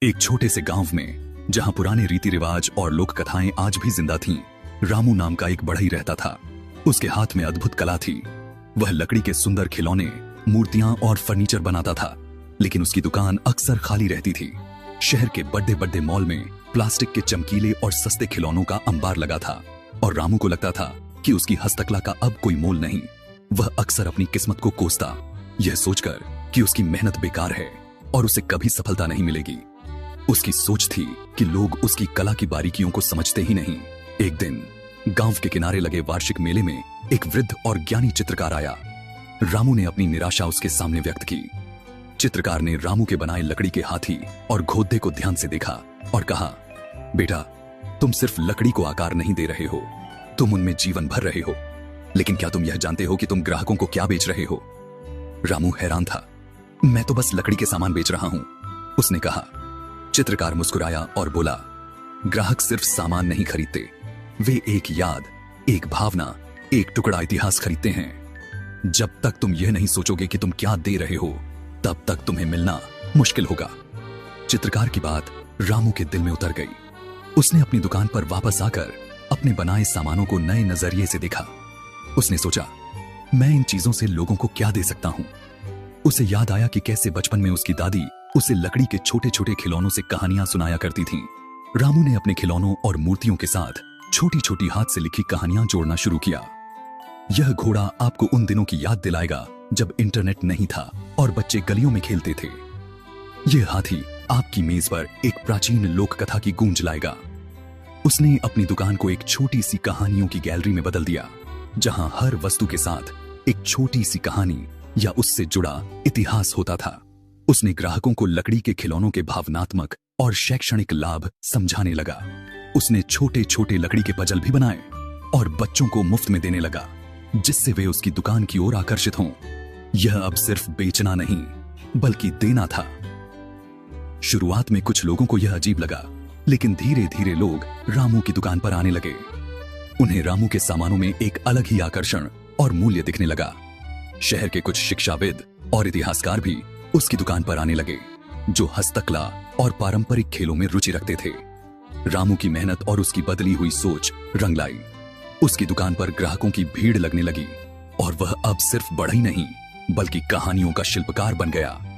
एक छोटे से गांव में, जहां पुराने रीति रिवाज और लोक कथाएं आज भी जिंदा थीं, रामू नाम का एक बढ़ई रहता था। उसके हाथ में अद्भुत कला थी। वह लकड़ी के सुंदर खिलौने, मूर्तियां और फर्नीचर बनाता था, लेकिन उसकी दुकान अक्सर खाली रहती थी। शहर के बड़े बड़े मॉल में प्लास्टिक के चमकीले और सस्ते खिलौनों का अंबार लगा था और रामू को लगता था कि उसकी हस्तकला का अब कोई मोल नहीं। वह अक्सर अपनी किस्मत को कोसता, यह सोचकर कि उसकी मेहनत बेकार है और उसे कभी सफलता नहीं मिलेगी। उसकी सोच थी कि लोग उसकी कला की बारीकियों को समझते ही नहीं। एक दिन गांव के किनारे लगे वार्षिक मेले में एक वृद्ध और ज्ञानी चित्रकार आया। रामू ने अपनी निराशा उसके सामने व्यक्त की। चित्रकार ने रामू के बनाए लकड़ी के हाथी और घोड़े को ध्यान से देखा और कहा, बेटा, तुम सिर्फ लकड़ी को आकार नहीं दे रहे हो, तुम उनमें जीवन भर रहे हो। लेकिन क्या तुम यह जानते हो कि तुम ग्राहकों को क्या बेच रहे हो? रामू हैरान था। मैं तो बस लकड़ी के सामान बेच रहा हूं, उसने कहा। चित्रकार मुस्कुराया और बोला, ग्राहक सिर्फ सामान नहीं खरीदते, वे एक याद, एक भावना, एक टुकड़ा इतिहास खरीदते हैं। जब तक तुम यह नहीं सोचोगे कि तुम क्या दे रहे हो, तब तक तुम्हें मिलना मुश्किल होगा। चित्रकार की बात रामू के दिल में उतर गई। उसने अपनी दुकान पर वापस आकर अपने बनाए सामानों को नए नजरिए से देखा। उसने सोचा, मैं इन चीजों से लोगों को क्या दे सकता हूं। उसे याद आया कि कैसे बचपन में उसकी दादी उसे लकड़ी के छोटे छोटे खिलौनों से कहानियां सुनाया करती थीं। रामू ने अपने खिलौनों और मूर्तियों के साथ छोटी छोटी हाथ से लिखी कहानियां जोड़ना शुरू किया। यह घोड़ा आपको उन दिनों की याद दिलाएगा जब इंटरनेट नहीं था और बच्चे गलियों में खेलते थे। यह हाथी आपकी मेज पर एक प्राचीन लोक कथा की गूंज लाएगा। उसने अपनी दुकान को एक छोटी सी कहानियों की गैलरी में बदल दिया, जहां हर वस्तु के साथ एक छोटी सी कहानी या उससे जुड़ा इतिहास होता था। उसने ग्राहकों को लकड़ी के खिलौनों के भावनात्मक और शैक्षणिक लाभ समझाने लगा। उसने छोटे छोटे लकड़ी के पजल भी बनाए और बच्चों को मुफ्त में देने लगा, जिससे वे उसकी दुकान की ओर आकर्षित हों। यह अब सिर्फ बेचना नहीं, बल्कि देना था। शुरुआत में कुछ लोगों को यह अजीब लगा, लेकिन धीरे धीरे लोग रामू की दुकान पर आने लगे। उन्हें रामू के सामानों में एक अलग ही आकर्षण और मूल्य दिखने लगा। शहर के कुछ शिक्षाविद और इतिहासकार भी उसकी दुकान पर आने लगे, जो हस्तकला और पारंपरिक खेलों में रुचि रखते थे। रामू की मेहनत और उसकी बदली हुई सोच रंग लाई। उसकी दुकान पर ग्राहकों की भीड़ लगने लगी और वह अब सिर्फ बढ़ई नहीं, बल्कि कहानियों का शिल्पकार बन गया।